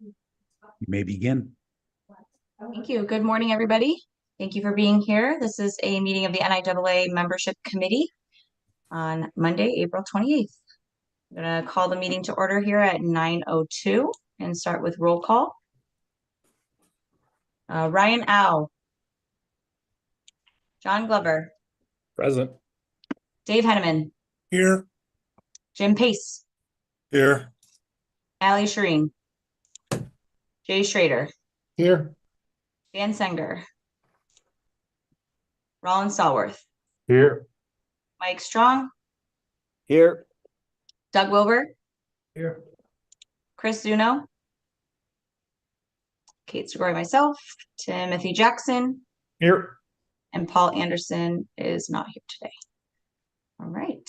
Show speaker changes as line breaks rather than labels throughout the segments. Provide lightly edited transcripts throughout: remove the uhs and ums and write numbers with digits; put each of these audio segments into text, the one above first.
You may begin.
Thank you. Good morning, everybody. Thank you for being here. This is a meeting of the NIAA Membership Committee on Monday, April 28th. I'm going to call the meeting to order here at 9:02 and start with roll call. Ryan Au. John Glover.
Present.
Dave Henneman.
Here.
Jim Pace.
Here.
Allie Shireen. Jay Schrader.
Here.
Dan Senger. Rollin Stallworth.
Here.
Mike Strong.
Here.
Doug Wilbur.
Here.
Chris Zuno. Kate Segori, myself. Timothy Jackson.
Here.
And Paul Anderson is not here today. All right.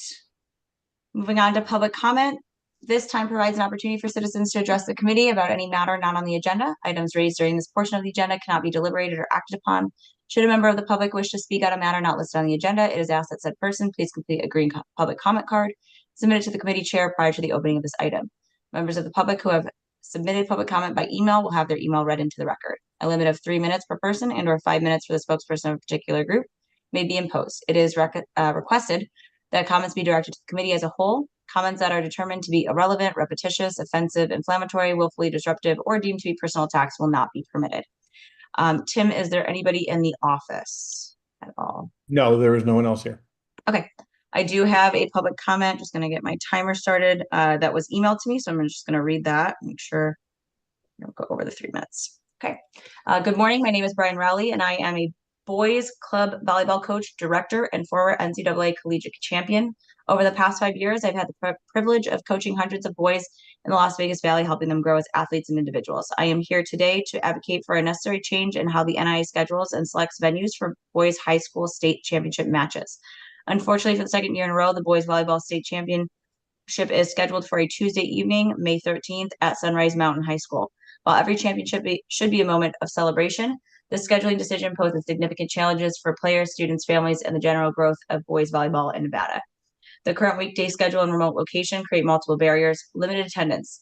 Moving on to public comment. This time provides an opportunity for citizens to address the committee about any matter not on the agenda. Items raised during this portion of the agenda cannot be deliberated or acted upon. Should a member of the public wish to speak on a matter not listed on the agenda, it is asked that said person please complete a green public comment card submitted to the committee chair prior to the opening of this item. Members of the public who have submitted public comment by email will have their email read into the record. A limit of 3 minutes per person and or 5 minutes for the spokesperson of a particular group may be imposed. It is requested that comments be directed to the committee as a whole. Comments that are determined to be irrelevant, repetitious, offensive, inflammatory, willfully disruptive, or deemed to be personal attacks will not be permitted. Tim, is there anybody in the office at all?
No, there is no one else here.
Okay. I do have a public comment. Just going to get my timer started. That was emailed to me, so I'm just going to read that. Make sure I don't go over the 3 minutes. Okay. Good morning. My name is Brian Rowley, and I am a boys club volleyball coach, director, and former NCAA collegiate champion. Over the past 5 years, I've had the privilege of coaching hundreds of boys in the Las Vegas Valley, helping them grow as athletes and individuals. I am here today to advocate for a necessary change in how the NIAA schedules and selects venues for boys high school state championship matches. Unfortunately, for the second year in a row, the boys volleyball state championship is scheduled for a Tuesday evening, May 13th at Sunrise Mountain High School. While every championship should be a moment of celebration, this scheduling decision poses significant challenges for players, students, families, and the general growth of boys volleyball in Nevada. The current weekday schedule and remote location create multiple barriers, limited attendance.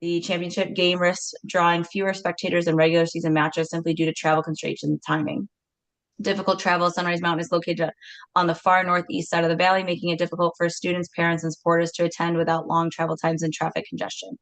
The championship game risks drawing fewer spectators than regular season matches simply due to travel constraints and timing. Difficult travel. Sunrise Mountain is located on the far northeast side of the valley, making it difficult for students, parents, and supporters to attend without long travel times and traffic congestion.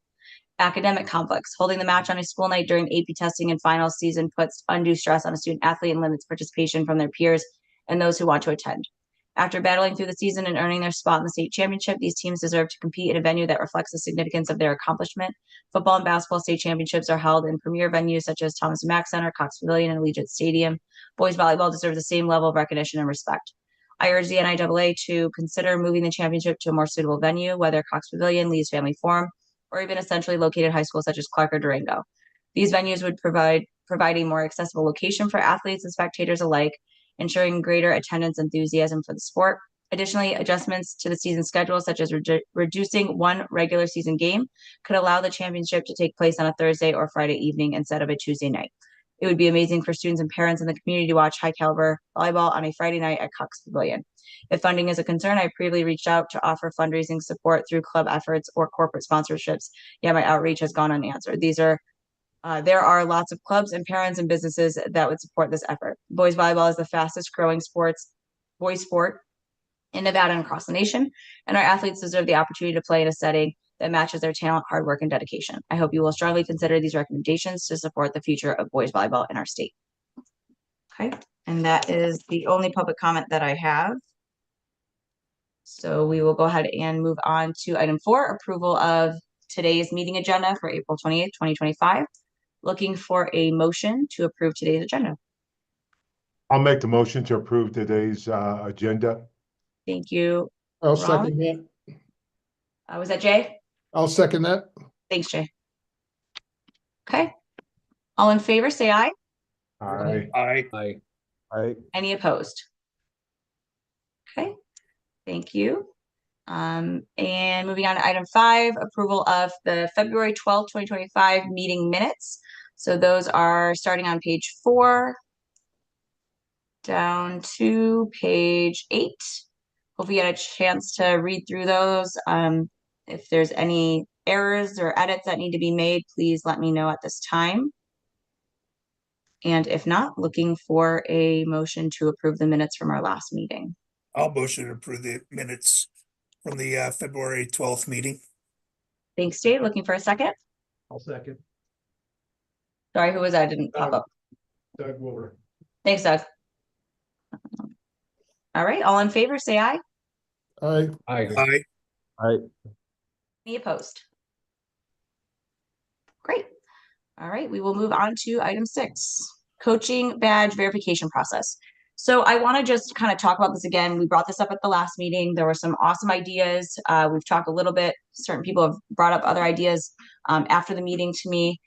Academic complex. Holding the match on a school night during AP testing and final season puts undue stress on a student athlete and limits participation from their peers and those who want to attend. After battling through the season and earning their spot in the state championship, these teams deserve to compete in a venue that reflects the significance of their accomplishment. Football and basketball state championships are held in premier venues such as Thomas and Mack Center, Cox Pavilion, and Allegiant Stadium. Boys volleyball deserves the same level of recognition and respect. I urge the NIAA to consider moving the championship to a more suitable venue, whether Cox Pavilion, Lee's Family Forum, or even a centrally located high school such as Clark or Durango. These venues would provide a more accessible location for athletes and spectators alike, ensuring greater attendance enthusiasm for the sport. Additionally, adjustments to the season schedule, such as reducing one regular season game, could allow the championship to take place on a Thursday or Friday evening instead of a Tuesday night. It would be amazing for students and parents in the community to watch high caliber volleyball on a Friday night at Cox Pavilion. If funding is a concern, I previously reached out to offer fundraising support through club efforts or corporate sponsorships. Yet my outreach has gone unanswered. There are lots of clubs and parents and businesses that would support this effort. Boys volleyball is the fastest growing boys sport in Nevada and across the nation, and our athletes deserve the opportunity to play in a setting that matches their talent, hard work, and dedication. I hope you will strongly consider these recommendations to support the future of boys volleyball in our state. Okay, and that is the only public comment that I have. So we will go ahead and move on to item 4, approval of today's meeting agenda for April 28th, 2025. Looking for a motion to approve today's agenda.
I'll make the motion to approve today's agenda.
Thank you.
I'll
Ron?
second that.
Was that Jay?
I'll second that.
Thanks, Jay. Okay. All in favor, say aye.
Aye.
Aye.
Aye.
Any opposed? Okay. Thank you. And moving on to item 5, approval of the February 12th, 2025 meeting minutes. So those are starting on page 4 down to page 8. Hope you get a chance to read through those. If there's any errors or edits that need to be made, please let me know at this time. And if not, looking for a motion to approve the minutes from our last meeting.
I'll motion to approve the minutes from the February 12th meeting.
Thanks, Dave. Looking for a second?
I'll second.
Sorry, who was that? Didn't pop up.
Doug Wilbur.
Thanks, Doug. All right, all in favor, say aye.
Aye.
Aye.
Any opposed? Great. All right, we will move on to item 6, coaching badge verification process. So I want to just kind of talk about this again. We brought this up at the last meeting. There were some awesome ideas. We've talked a little bit. Certain people have brought up other ideas after the meeting to me.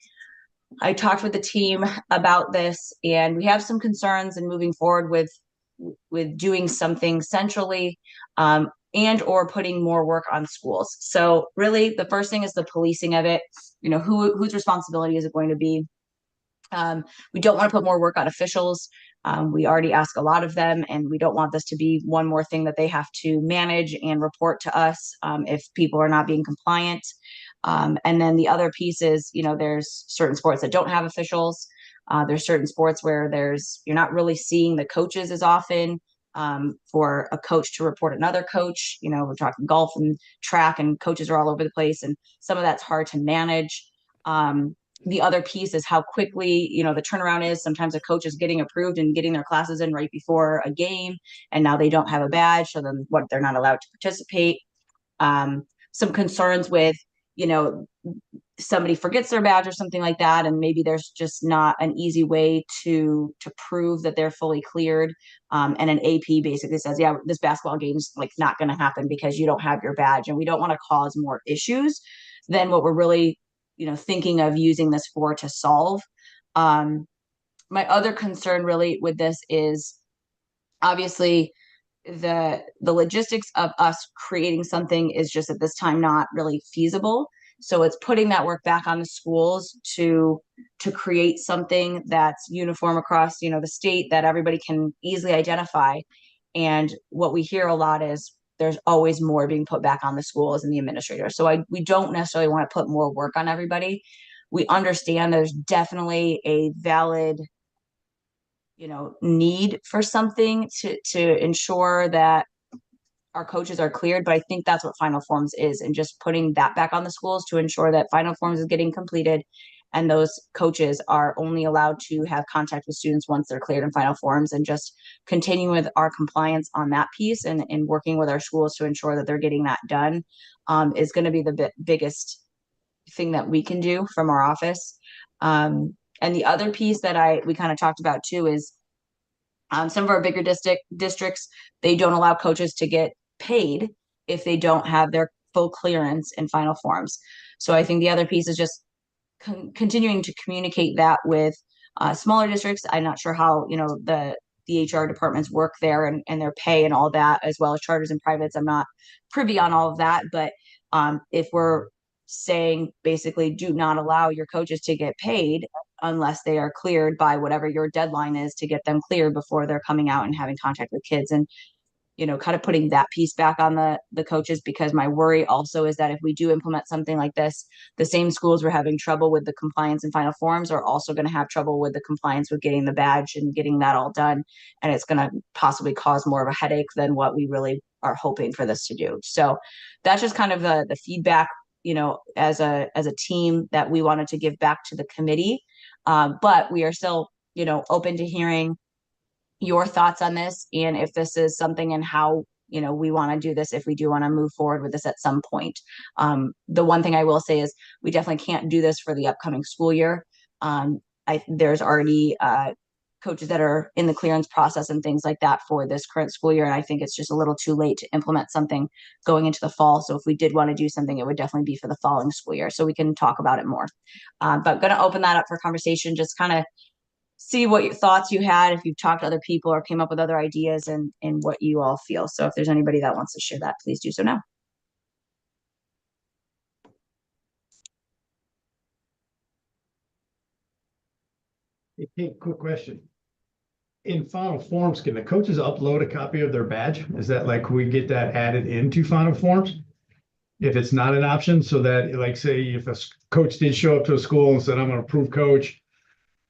I talked with the team about this, and we have some concerns in moving forward with doing something centrally and or putting more work on schools. So really the first thing is the policing of it. You know, whose responsibility is it going to be? We don't want to put more work on officials. We already ask a lot of them, and we don't want this to be one more thing that they have to manage and report to us if people are not being compliant. And then the other piece is, you know, there's certain sports that don't have officials. There's certain sports where you're not really seeing the coaches as often for a coach to report another coach. You know, we're talking golf and track, and coaches are all over the place, and some of that's hard to manage. The other piece is how quickly, you know, the turnaround is. Sometimes a coach is getting approved and getting their classes in right before a game, and now they don't have a badge, so then they're not allowed to participate. Some concerns with, you know, somebody forgets their badge or something like that, and maybe there's just not an easy way to prove that they're fully cleared. And an AP basically says, yeah, this basketball game's like not going to happen because you don't have your badge, and we don't want to cause more issues than what we're really, you know, thinking of using this for to solve. My other concern really with this is obviously the logistics of us creating something is just at this time not really feasible. So it's putting that work back on the schools to create something that's uniform across, you know, the state that everybody can easily identify. And what we hear a lot is there's always more being put back on the schools and the administrators. So we don't necessarily want to put more work on everybody. We understand there's definitely a valid, you know, need for something to ensure that our coaches are cleared, but I think that's what Final Forms is, and just putting that back on the schools to ensure that Final Forms is getting completed and those coaches are only allowed to have contact with students once they're cleared in Final Forms, and just continue with our compliance on that piece and working with our schools to ensure that they're getting that done is going to be the biggest thing that we can do from our office. And the other piece that we kind of talked about too is some of our bigger districts, they don't allow coaches to get paid if they don't have their full clearance in Final Forms. So I think the other piece is just continuing to communicate that with smaller districts. I'm not sure how, you know, the HR departments work there and their pay and all that, as well as charters and privates. I'm not privy on all of that, but if we're saying basically do not allow your coaches to get paid unless they are cleared by whatever your deadline is to get them cleared before they're coming out and having contact with kids, and you know, kind of putting that piece back on the coaches, because my worry also is that if we do implement something like this, the same schools were having trouble with the compliance and Final Forms are also going to have trouble with the compliance with getting the badge and getting that all done. And it's going to possibly cause more of a headache than what we really are hoping for this to do. So that's just kind of the feedback, you know, as a team that we wanted to give back to the committee. But we are still, you know, open to hearing your thoughts on this, and if this is something and how, you know, we want to do this, if we do want to move forward with this at some point. The one thing I will say is we definitely can't do this for the upcoming school year. There's already coaches that are in the clearance process and things like that for this current school year, and I think it's just a little too late to implement something going into the fall. So if we did want to do something, it would definitely be for the following school year, so we can talk about it more. But going to open that up for conversation, just kind of see what your thoughts you had, if you've talked to other people or came up with other ideas, and what you all feel. So if there's anybody that wants to share that, please do so now.
Hey, quick question. In Final Forms, can the coaches upload a copy of their badge? Is that like, we get that added into Final Forms? if it's not an option, so that like, say if a coach did show up to a school and said, I'm an approved coach,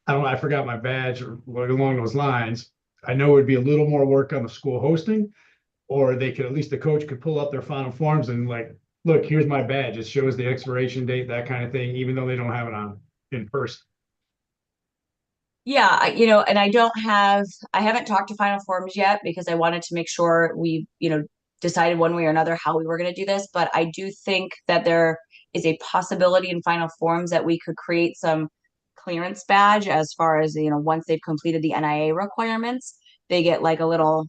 I don't know, I forgot my badge or along those lines. I know it'd be a little more work on the school hosting, or they could, at least the coach could pull up their final forms and like, look, here's my badge. It shows the expiration date, that kind of thing, even though they don't have it on in person.
Yeah, and I haven't talked to Final Forms yet because I wanted to make sure we, decided one way or another how we were going to do this. But I do think that there is a possibility in Final Forms that we could create some clearance badge as far as, once they've completed the NIAA requirements, they get like a little,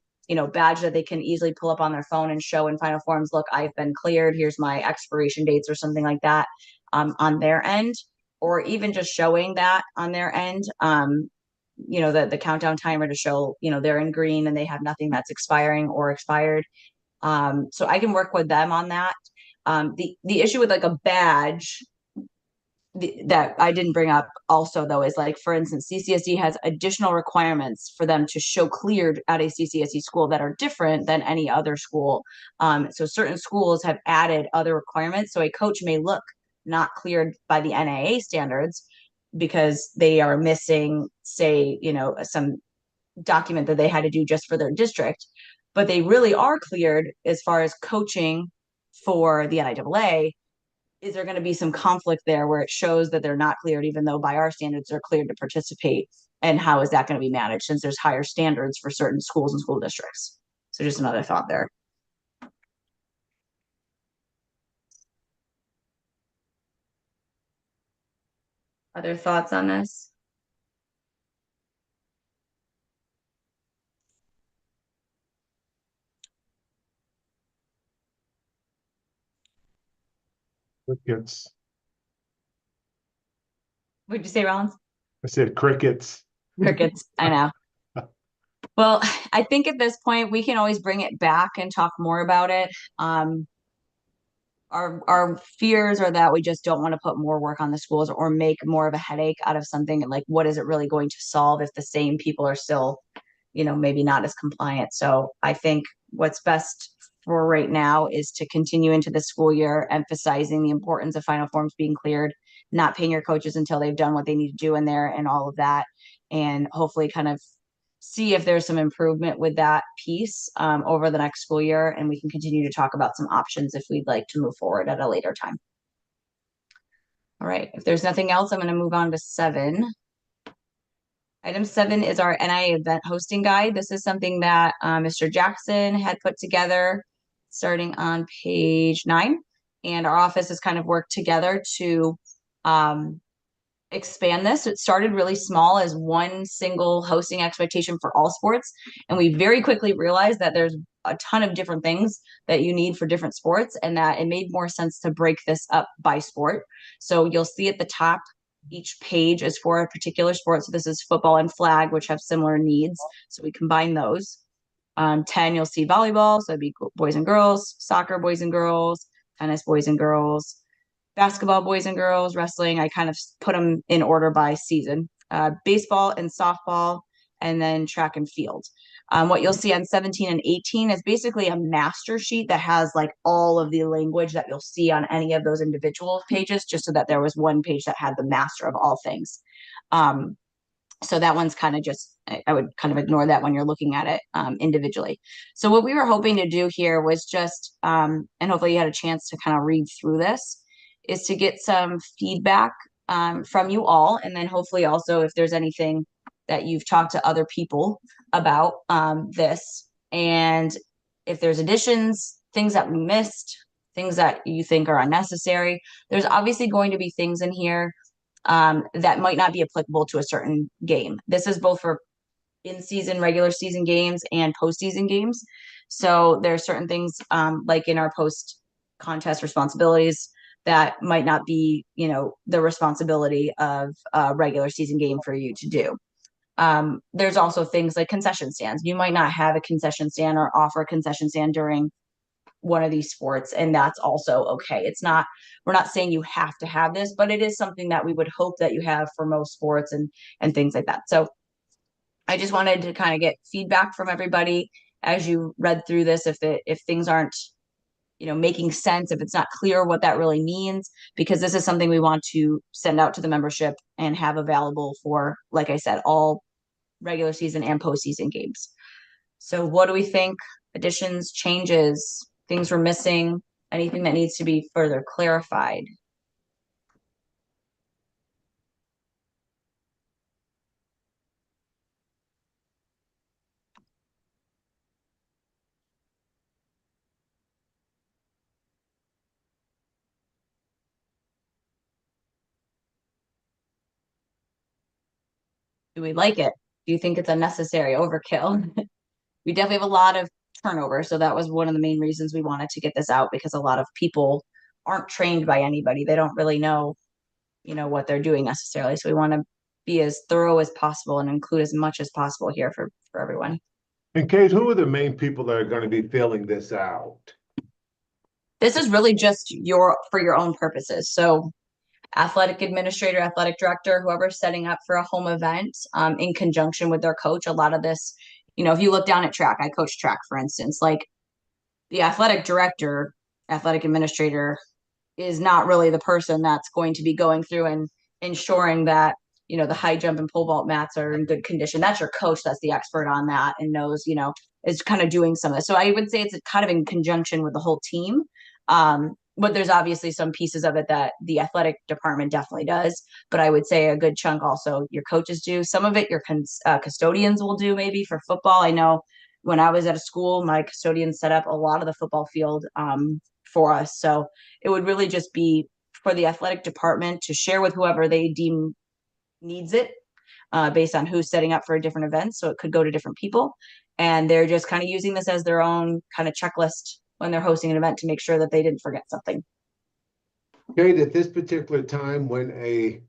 badge that they can easily pull up on their phone and show in Final Forms, look, I've been cleared. Here's my expiration dates or something like that, on their end, or even just showing that on their end, the countdown timer to show, they're in green and they have nothing that's expiring or expired. So I can work with them on that. The issue with like a badge that I didn't bring up also though is like, for instance, CCSD has additional requirements for them to show cleared at a CCSD school that are different than any other school. So certain schools have added other requirements. So a coach may look not cleared by the NIAA standards because they are missing, say, some document that they had to do just for their district, but they really are cleared as far as coaching for the NIAA. Is there going to be some conflict there where it shows that they're not cleared, even though by our standards they're cleared to participate? And how is that going to be managed since there's higher standards for certain schools and school districts? So just another thought there. Other thoughts on this?
Crickets.
What'd you say, Rollins?
I said crickets.
Crickets. I know. Well, I think at this point we can always bring it back and talk more about it. Our fears are that we just don't want to put more work on the schools or make more of a headache out of something. And like, what is it really going to solve if the same people are still, maybe not as compliant? So I think what's best for right now is to continue into the school year, emphasizing the importance of Final Forms being cleared, not paying your coaches until they've done what they need to do in there and all of that. And hopefully kind of see if there's some improvement with that piece, over the next school year, and we can continue to talk about some options if we'd like to move forward at a later time. All right, if there's nothing else, I'm going to move on to 7. Item 7 is our NIAA event hosting guide. This is something that Mr. Jackson had put together starting on page 9, and our office has kind of worked together to expand this. It started really small as one single hosting expectation for all sports. And we very quickly realized that there's a ton of different things that you need for different sports, and that it made more sense to break this up by sport. So you'll see at the top, each page is for a particular sport. So this is football and flag, which have similar needs. So we combine those. 10, you'll see volleyball. So it'd be boys and girls, soccer, boys and girls, tennis, boys and girls, basketball, boys and girls, wrestling. I kind of put them in order by season. Baseball and softball, and then track and field. What you'll see on 17 and 18 is basically a master sheet that has like all of the language that you'll see on any of those individual pages, just so that there was one page that had the master of all things. So that one's kind of just, I would kind of ignore that when you're looking at it individually. So what we were hoping to do here was just, and hopefully you had a chance to kind of read through this, is to get some feedback from you all. And then hopefully also if there's anything that you've talked to other people about this, and if there's additions, things that we missed, things that you think are unnecessary. There's obviously going to be things in here that might not be applicable to a certain game. This is both for in-season, regular season games and postseason games. So there are certain things like in our post-contest responsibilities that might not be, the responsibility of a regular season game for you to do. There's also things like concession stands. You might not have a concession stand or offer a concession stand during one of these sports, and that's also okay. We're not saying you have to have this, but it is something that we would hope that you have for most sports and things like that. So I just wanted to kind of get feedback from everybody as you read through this. If things aren't, making sense, if it's not clear what that really means, because this is something we want to send out to the membership and have available for, like I said, all regular season and postseason games. So what do we think? Additions, changes, things we're missing, anything that needs to be further clarified? Do we like it? Do you think it's unnecessary overkill? We definitely have a lot of turnover. So that was one of the main reasons we wanted to get this out, because a lot of people aren't trained by anybody. They don't really know, what they're doing necessarily. So we want to be as thorough as possible and include as much as possible here for everyone.
And Kate, who are the main people that are gonna be filling this out?
This is really just for your own purposes. So athletic administrator, athletic director, whoever's setting up for a home event, in conjunction with their coach. A lot of this, if you look down at track, I coach track, for instance, like the athletic director, athletic administrator is not really the person that's going to be going through and ensuring that, the high jump and pole vault mats are in good condition. That's your coach. That's the expert on that and knows, is kind of doing some of this. So I would say it's kind of in conjunction with the whole team. But there's obviously some pieces of it that the athletic department definitely does. But I would say a good chunk also your coaches do. Some of it your custodians will do, maybe for football. I know when I was at a school, my custodians set up a lot of the football field for us. So it would really just be for the athletic department to share with whoever they deem needs it, based on who's setting up for a different event. So it could go to different people. And they're just kind of using this as their own kind of checklist when they're hosting an event to make sure that they didn't forget something.
Kate, at this particular time, when a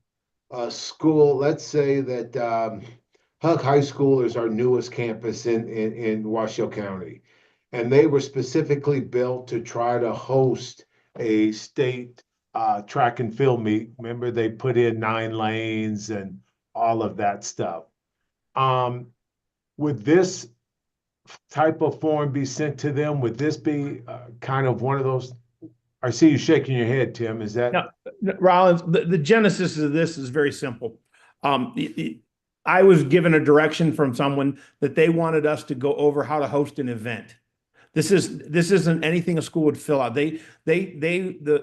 school, let's say that Hug High School is our newest campus in Washoe County, and they were specifically built to try to host a state track and field meet. Remember, they put in 9 lanes and all of that stuff. Would this type of form be sent to them? Would this be kind of one of those? I see you shaking your head, Tim. Is that?
No, Rollins, the genesis of this is very simple. I was given a direction from someone that they wanted us to go over how to host an event. This isn't anything a school would fill out. The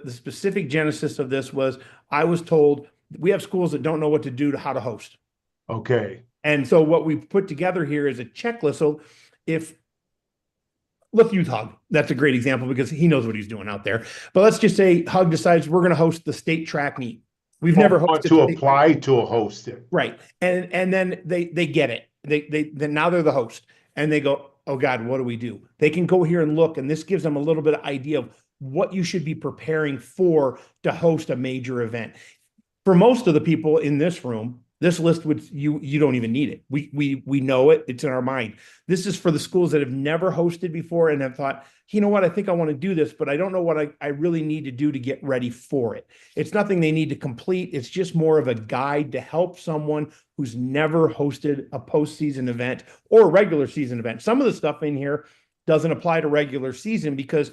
specific genesis of this was, I was told we have schools that don't know what to do to how to host.
Okay.
And so what we put together here is a checklist. So let's use Hug. That's a great example because he knows what he's doing out there. But let's just say Hug decides we're going to host the state track meet. We've never hosted
to apply to a host it.
Right. And then they get it. Then now they're the host and they go, oh God, what do we do? They can go here and look, and this gives them a little bit of idea of what you should be preparing for to host a major event. For most of the people in this room, this list would you don't even need it. We know it. It's in our mind. This is for the schools that have never hosted before and have thought, you know what, I think I want to do this, but I don't know what I really need to do to get ready for it. It's nothing they need to complete. It's just more of a guide to help someone who's never hosted a postseason event or a regular season event. Some of the stuff in here doesn't apply to regular season because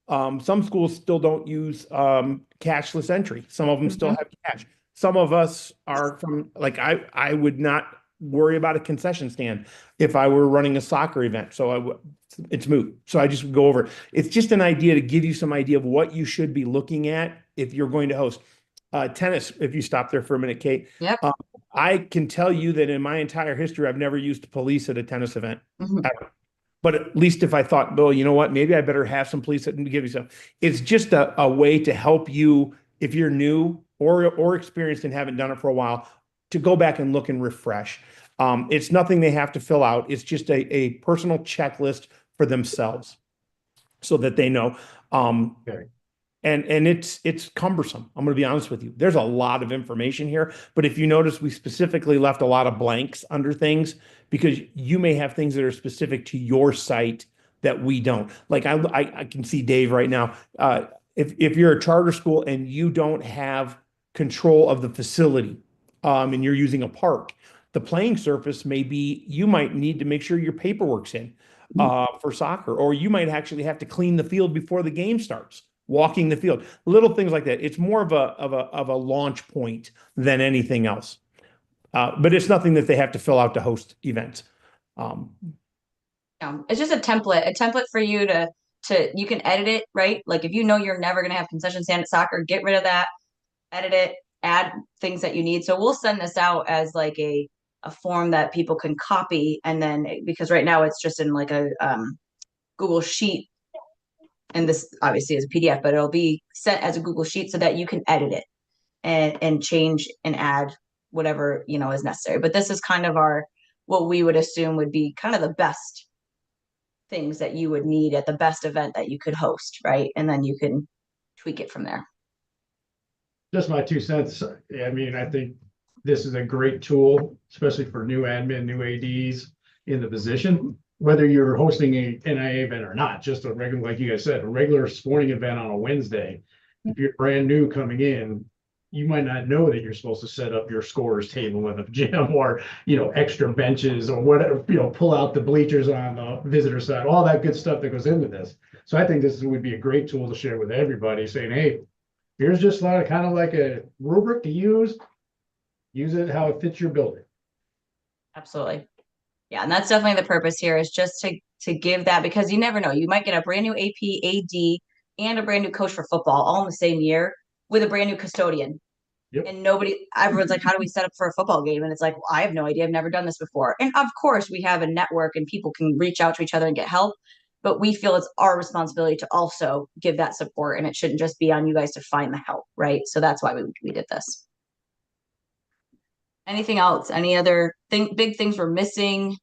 some schools still don't use cashless entry. Some of them still have cash. Some of us are from, like, I would not worry about a concession stand if I were running a soccer event. So it's moot. So I just go over. It's just an idea to give you some idea of what you should be looking at if you're going to host tennis. If you stop there for a minute, Kate.
Yep.
I can tell you that in my entire history, I've never used police at a tennis event. Ever. But at least if I thought, Bill, you know what, maybe I better have some police that can give you some. It's just a way to help you if you're new or experienced and haven't done it for a while, to go back and look and refresh. It's nothing they have to fill out. It's just a personal checklist for themselves so that they know.
Okay.
And it's cumbersome. I'm going to be honest with you. There's a lot of information here, but if you notice, we specifically left a lot of blanks under things because you may have things that are specific to your site that we don't. Like I can see Dave right now. If you're a charter school and you don't have control of the facility, and you're using a park, the playing surface may be, you might need to make sure your paperwork's in. for soccer, or you might actually have to clean the field before the game starts, walking the field, little things like that. It's more of a launch point than anything else. But it's nothing that they have to fill out to host events.
It's just a template for you you can edit it, right? Like if you know you're never going to have concession stand at soccer, get rid of that, edit it, add things that you need. So we'll send this out as like a form that people can copy. And then, because right now it's just in like a Google Sheet, and this obviously is a PDF, but it'll be sent as a Google Sheet so that you can edit it and change and add whatever, is necessary. But this is kind of what we would assume would be kind of the best things that you would need at the best event that you could host, right? And then you can tweak it from there.
Just my 2 cents. I mean, I think this is a great tool, especially for new admin, new ADs in the position, whether you're hosting a NIAA event or not, just a regular, like you guys said, a regular sporting event on a Wednesday. If you're brand new coming in, you might not know that you're supposed to set up your scorers table in the gym, or, extra benches or whatever, pull out the bleachers on the visitor side, all that good stuff that goes into this. So I think this would be a great tool to share with everybody, saying, hey, here's just kind of like a rubric to use it how it fits your building.
Absolutely. Yeah, and that's definitely the purpose here, is just to give that, because you never know. You might get a brand new AP, AD, and a brand new coach for football all in the same year with a brand new custodian.
Yep.
And everyone's like, how do we set up for a football game? And it's like, well, I have no idea. I've never done this before. And of course, we have a network and people can reach out to each other and get help. But we feel it's our responsibility to also give that support. And it shouldn't just be on you guys to find the help, right? So that's why we did this. Anything else? Any other big things we're missing?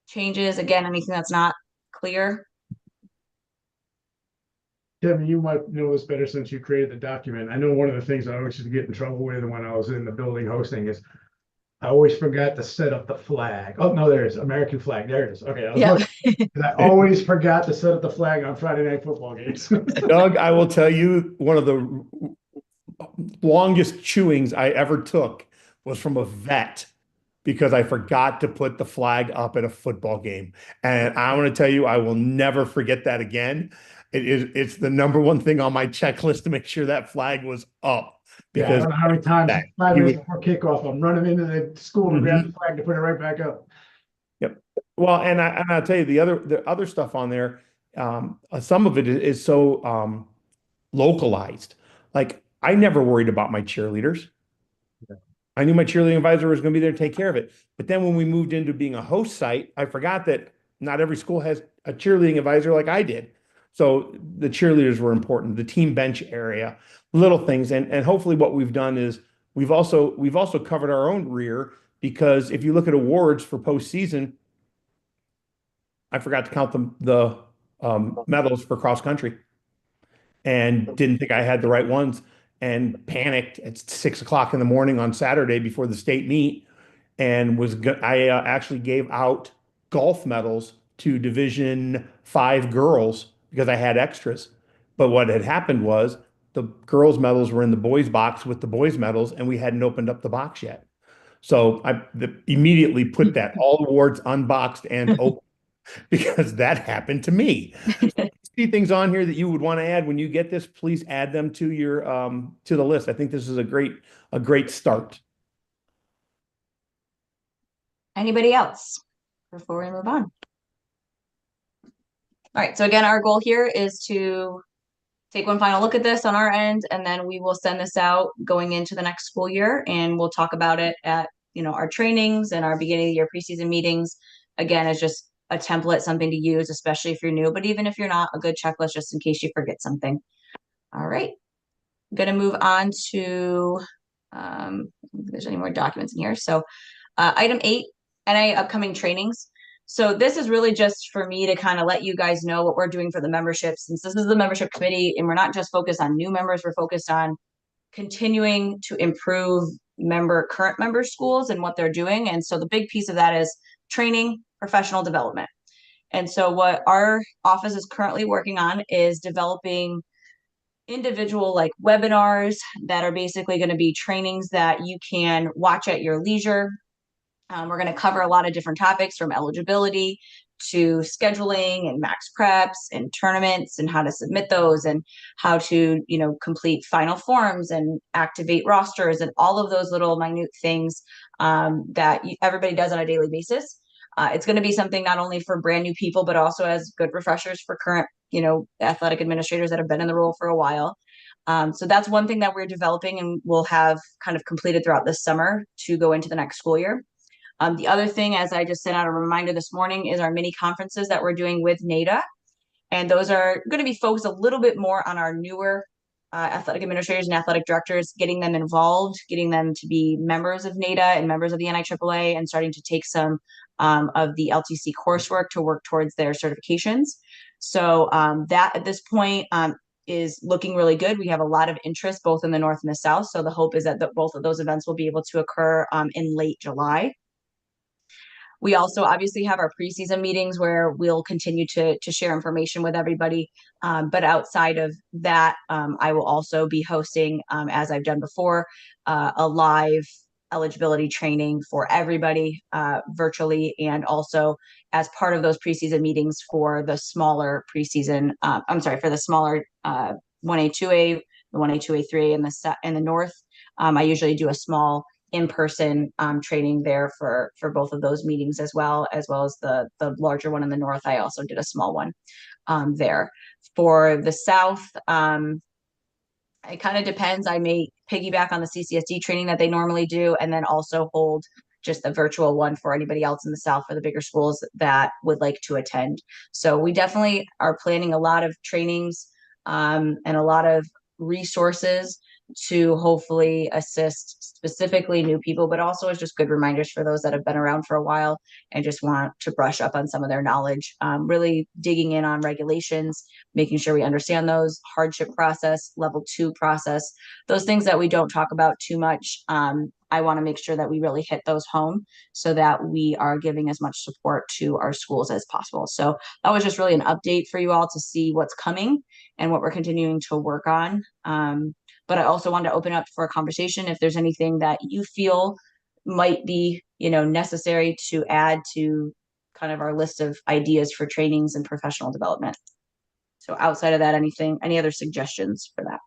Changes? Again, anything that's not clear?
Kevin, you might know this better since you created the document. I know one of the things I always used to get in trouble with when I was in the building hosting is I always forgot to set up the flag. Oh, no, there it is. American flag. There it is. Okay. I always forgot to set up the flag on Friday night football games.
Doug, I will tell you, one of the longest chewings I ever took was from a vet because I forgot to put the flag up at a football game. And I want to tell you, I will never forget that again. It's the number one thing on my checklist to make sure that flag was up.
Yeah, I
Because
don't know how many times,
that
5
you
minutes before kickoff, I'm running into the school to grab the flag to put it right back up.
Yep. Well, and I'll tell you the other stuff on there, some of it is so localized. Like I never worried about my cheerleaders. I knew my cheerleading advisor was going to be there to take care of it. But then when we moved into being a host site, I forgot that not every school has a cheerleading advisor like I did. So the cheerleaders were important, the team bench area, little things. And hopefully what we've done is we've also covered our own rear, because if you look at awards for postseason, I forgot to count the medals for cross country and didn't think I had the right ones and panicked at 6 o'clock in the morning on Saturday before the state meet, and I actually gave out golf medals to Division 5 girls because I had extras. But what had happened was the girls' medals were in the boys' box with the boys' medals, and we hadn't opened up the box yet. So I immediately put that all awards unboxed and open because that happened to me. See things on here that you would want to add when you get this, please add them to your to the list. I think this is a great start.
Anybody else before we move on? All right, so again, our goal here is to take one final look at this on our end, and then we will send this out going into the next school year, and we'll talk about it at our trainings and our beginning of the year preseason meetings. Again, it's just a template, something to use, especially if you're new, but even if you're not, a good checklist just in case you forget something. All right, I'm going to move on to, if there's any more documents in here. So item 8, NIAA upcoming trainings. So this is really just for me to kind of let you guys know what we're doing for the membership, since this is the membership committee and we're not just focused on new members, we're focused on continuing to improve current member schools and what they're doing. And so the big piece of that is training, professional development. And so what our office is currently working on is developing individual webinars that are basically going to be trainings that you can watch at your leisure. We're going to cover a lot of different topics from eligibility to scheduling and max preps and tournaments and how to submit those and how to, complete final forms and activate rosters and all of those little minute things that everybody does on a daily basis. It's going to be something not only for brand new people, but also as good refreshers for current, athletic administrators that have been in the role for a while. So that's one thing that we're developing and we'll have kind of completed throughout this summer to go into the next school year. The other thing, as I just sent out a reminder this morning, is our mini conferences that we're doing with NIAA. And those are going to be focused a little bit more on our newer athletic administrators and athletic directors, getting them involved, getting them to be members of NIAA and members of the NIAAA, and starting to take some of the LTC coursework to work towards their certifications. So that at this point is looking really good. We have a lot of interest both in the North and the South. So the hope is that both of those events will be able to occur in late July. We also obviously have our preseason meetings where we'll continue to share information with everybody. But outside of that, I will also be hosting, as I've done before, a live eligibility training for everybody virtually, and also as part of those preseason meetings for the smaller preseason, for the smaller 1A, 2A, the 1A, 2A, 3 in the North. I usually do a small in-person training there for both of those meetings as well as the larger one in the North. I also did a small one there. For the South, it kind of depends. I may piggyback on the CCSD training that they normally do, and then also hold just the virtual one for anybody else in the South for the bigger schools that would like to attend. So we definitely are planning a lot of trainings and a lot of resources to hopefully assist specifically new people, but also as just good reminders for those that have been around for a while and just want to brush up on some of their knowledge, really digging in on regulations, making sure we understand those, hardship process, level 2 process, those things that we don't talk about too much. I want to make sure that we really hit those home so that we are giving as much support to our schools as possible. So that was just really an update for you all to see what's coming and what we're continuing to work on. But I also wanted to open up for a conversation if there's anything that you feel might be, necessary to add to kind of our list of ideas for trainings and professional development. So outside of that, any other suggestions for that?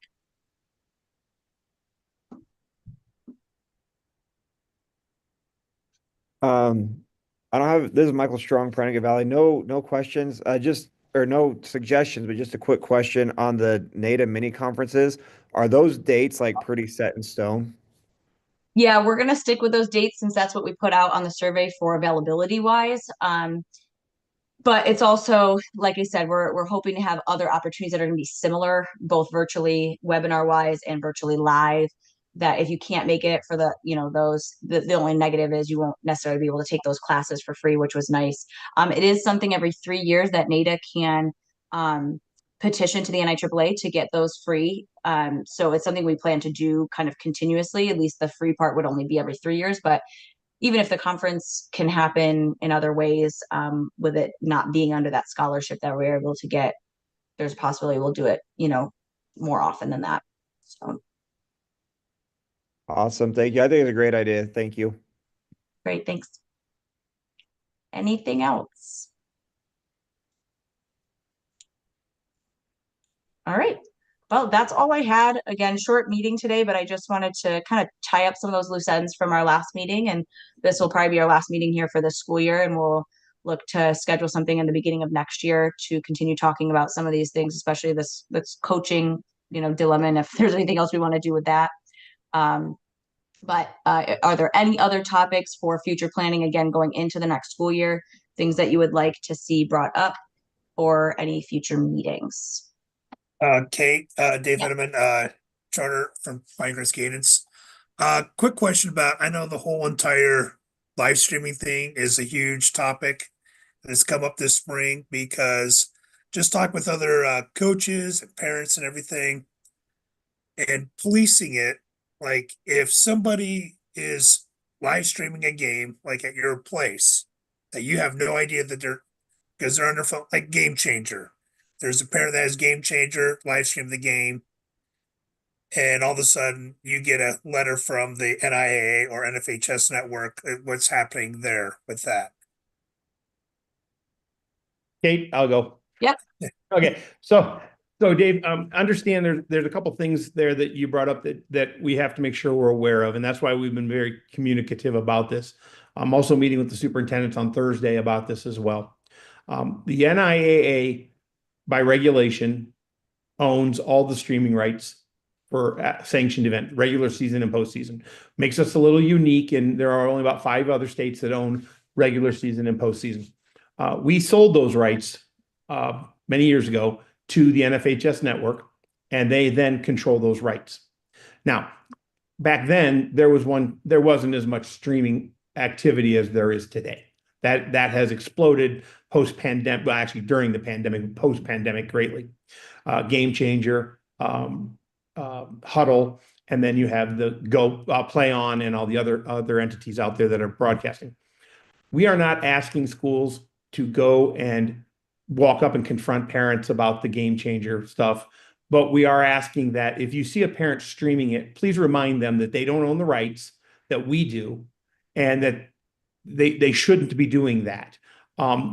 I don't have, this is Michael Strong, Praniga Valley. No questions, or no suggestions, but just a quick question on the NATA mini conferences. Are those dates like pretty set in stone?
Yeah, we're going to stick with those dates since that's what we put out on the survey for availability wise. But it's also, like I said, we're hoping to have other opportunities that are going to be similar, both virtually, webinar wise, and virtually live. That if you can't make it for the only negative is you won't necessarily be able to take those classes for free, which was nice. It is something every 3 years that NATA can petition to the NIAA to get those free. So it's something we plan to do kind of continuously. At least the free part would only be every 3 years, but even if the conference can happen in other ways, with it not being under that scholarship that we're able to get, there's a possibility we'll do it, more often than that. So
Awesome. Thank you. I think it's a great idea. Thank you.
great, thanks. Anything else? All right. Well, that's all I had. Again, short meeting today, but I just wanted to kind of tie up some of those loose ends from our last meeting. And this will probably be our last meeting here for this school year. And we'll look to schedule something in the beginning of next year to continue talking about some of these things, especially this coaching, dilemma, and if there's anything else we want to do with that. But are there any other topics for future planning, again, going into the next school year, things that you would like to see brought up or any future meetings?
Kate, Dave Edelman, Charter from Pinecrest Cadence. Quick question about, I know the whole entire live streaming thing is a huge topic that's come up this spring because just talk with other coaches and parents and everything and policing it. Like if somebody is live streaming a game, like at your place, that you have no idea that because they're on their phone, like Game Changer. There's a parent that has Game Changer, live stream the game. and all of a sudden you get a letter from the NIAA or NFHS network, what's happening there with that?
Kate, I'll go.
Yeah.
Okay, so Dave, understand there's a couple things there that you brought up that we have to make sure we're aware of, and that's why we've been very communicative about this. I'm also meeting with the superintendents on Thursday about this as well. The NIAA, by regulation, owns all the streaming rights for a sanctioned event, regular season and postseason. Makes us a little unique, and there are only about 5 other states that own regular season and postseason. We sold those rights many years ago to the NFHS network, and they then control those rights. Now, back then, there wasn't as much streaming activity as there is today. That has exploded post-pandemic, well, actually during the pandemic, post-pandemic greatly. Game Changer, Huddle, and then you have the Go Play On and all the other entities out there that are broadcasting. We are not asking schools to go and walk up and confront parents about the Game Changer stuff, but we are asking that if you see a parent streaming it, please remind them that they don't own the rights, that we do, and that they shouldn't be doing that.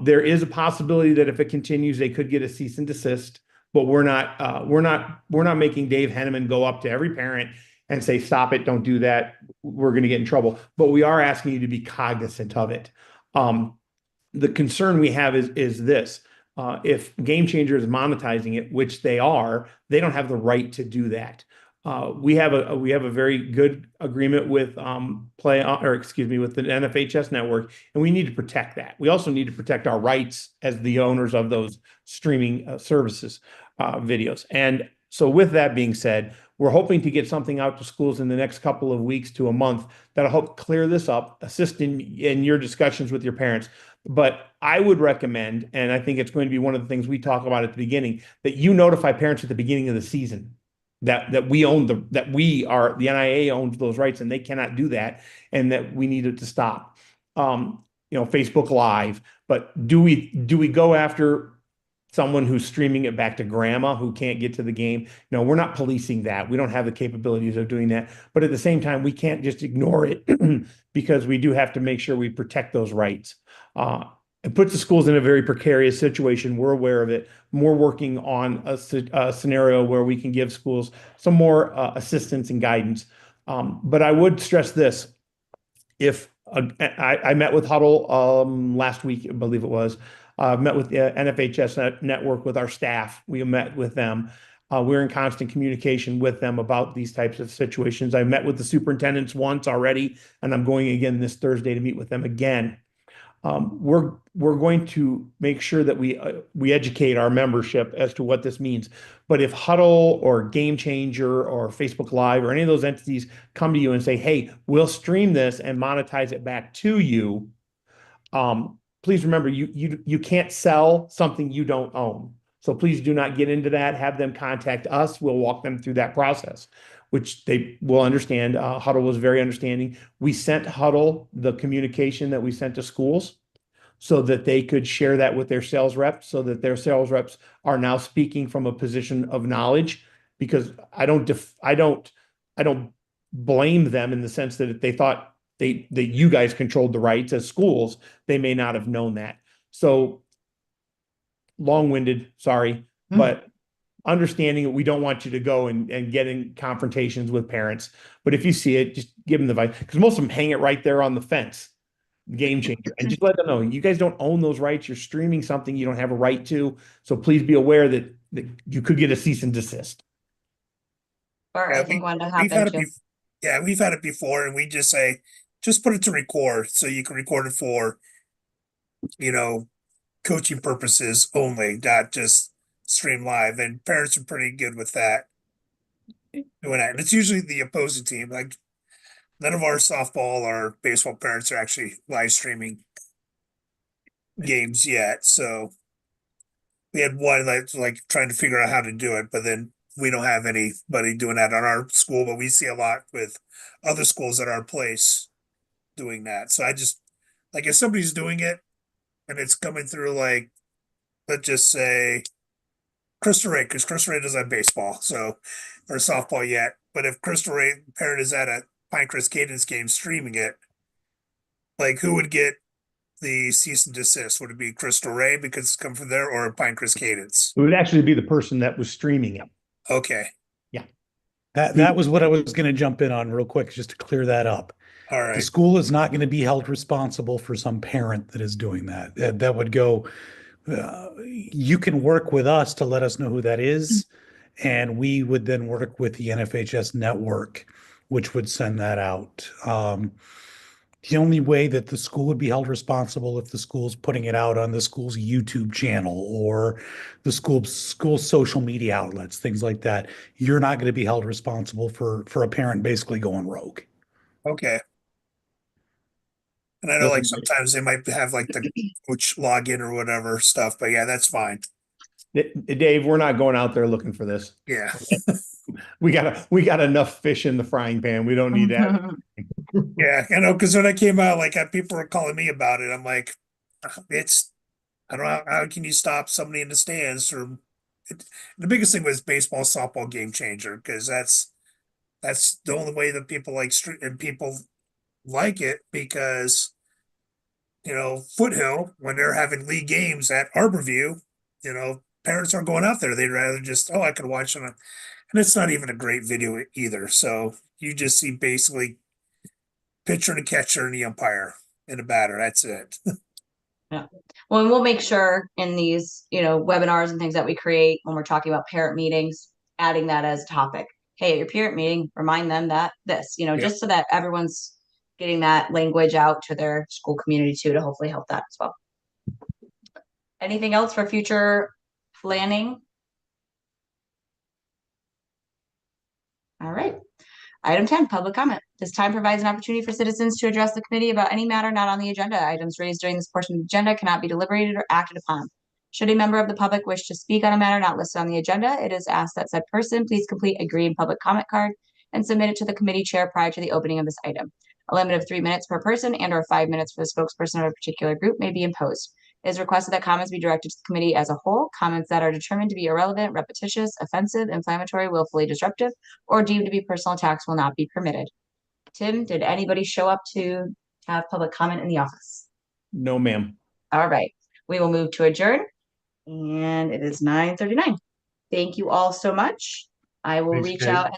There is a possibility that if it continues, they could get a cease and desist, but we're not making Dave Henneman go up to every parent and say, stop it, don't do that. We're going to get in trouble. But we are asking you to be cognizant of it. The concern we have is this. If Game Changer is monetizing it, which they are, they don't have the right to do that. We have a very good agreement with with the NFHS network, and we need to protect that. We also need to protect our rights as the owners of those streaming services videos. And so with that being said, we're hoping to get something out to schools in the next couple of weeks to a month that'll help clear this up, assist in your discussions with your parents. But I would recommend, and I think it's going to be one of the things we talk about at the beginning, that you notify parents at the beginning of the season that we own the NIAA owns those rights and they cannot do that, and that we need it to stop. Facebook Live, but do we go after someone who's streaming it back to grandma who can't get to the game? No, we're not policing that. We don't have the capabilities of doing that. But at the same time, we can't just ignore it because we do have to make sure we protect those rights. It puts the schools in a very precarious situation. We're aware of it. We're working on a scenario where we can give schools some more assistance and guidance. But I would stress this. If I met with Huddle last week, I believe it was, met with the NFHS network with our staff. We met with them. We're in constant communication with them about these types of situations. I met with the superintendents once already, and I'm going again this Thursday to meet with them again. We're going to make sure that we educate our membership as to what this means. But if Huddle or Game Changer or Facebook Live or any of those entities come to you and say, "Hey, we'll stream this and monetize it back to you," please remember you can't sell something you don't own. So please do not get into that. Have them contact us. We'll walk them through that process, which they will understand. Huddle was very understanding. We sent Huddle the communication that we sent to schools so that they could share that with their sales reps, so that their sales reps are now speaking from a position of knowledge, because I don't blame them in the sense that if they thought that you guys controlled the rights as schools, they may not have known that. So long-winded, sorry, but understanding that we don't want you to go and get in confrontations with parents. But if you see it, just give them the advice, because most of them hang it right there on the fence, Game Changer, and just let them know you guys don't own those rights. You're streaming something you don't have a right to. So please be aware that you could get a cease and desist.
Or
Yeah,
anything want to
we've had
happen
it
too.
yeah, we've had it before, and we just say, just put it to record so you can record it for, coaching purposes only, not just stream live. And parents are pretty good with that. Doing that. And it's usually the opposing team. Like none of our softball or baseball parents are actually live streaming games yet. So we had one like trying to figure out how to do it, but then we don't have anybody doing that on our school, but we see a lot with other schools at our place doing that. So I just like if somebody's doing it and it's coming through like let's just say Crystal Ray, because Crystal Ray doesn't have baseball, so, or softball yet. But if Crystal Ray parent is at a Pinecrest Cadence game streaming it, like who would get the cease and desist? Would it be Crystal Ray because it's come from there, or Pinecrest Cadence?
It would actually be the person that was streaming it.
Okay,
That was what I was going to jump in on real quick, just to clear that up.
all
The
right,
school is not going to be held responsible for some parent that is doing that. That would go, you can work with us to let us know who that is, and we would then work with the NFHS network, which would send that out. The only way that the school would be held responsible if the school's putting it out on the school's YouTube channel or the school social media outlets, things like that. You're not going to be held responsible for a parent basically going rogue.
okay. And I know like sometimes they might have like the coach login or whatever stuff, but yeah, that's fine.
Dave, we're not going out there looking for this.
Yeah,
We got enough fish in the frying pan. We don't need that.
yeah, you know, because when I came out, like people were calling me about it. I'm like, it's, I don't know, how can you stop somebody in the stands or the biggest thing was baseball, softball game changer, because that's the only way that people like street and people like it because Foothill, when they're having league games at Arborview, parents aren't going out there. They'd rather just, I could watch on a, and it's not even a great video either. So you just see basically pitcher and a catcher and the umpire and a batter. That's it.
Well, and we'll make sure in these, webinars and things that we create when we're talking about parent meetings, adding that as a topic. Hey, at your parent meeting, remind them that this, just so that everyone's getting that language out to their school community too, to hopefully help that as well. Anything else for future planning? All right. Item 10, public comment. This time provides an opportunity for citizens to address the committee about any matter not on the agenda. Items raised during this portion of the agenda cannot be deliberated or acted upon. Should a member of the public wish to speak on a matter not listed on the agenda, it is asked that said person please complete a green public comment card and submit it to the committee chair prior to the opening of this item. A limit of 3 minutes per person and or 5 minutes for the spokesperson of a particular group may be imposed. It is requested that comments be directed to the committee as a whole. Comments that are determined to be irrelevant, repetitious, offensive, inflammatory, willfully disruptive, or deemed to be personal attacks will not be permitted. Tim, did anybody show up to have public comment in the office?
No, ma'am.
All right. We will move to adjourn. And it is 9:39. Thank you all so much. I will
Thanks,
reach
Dave.
out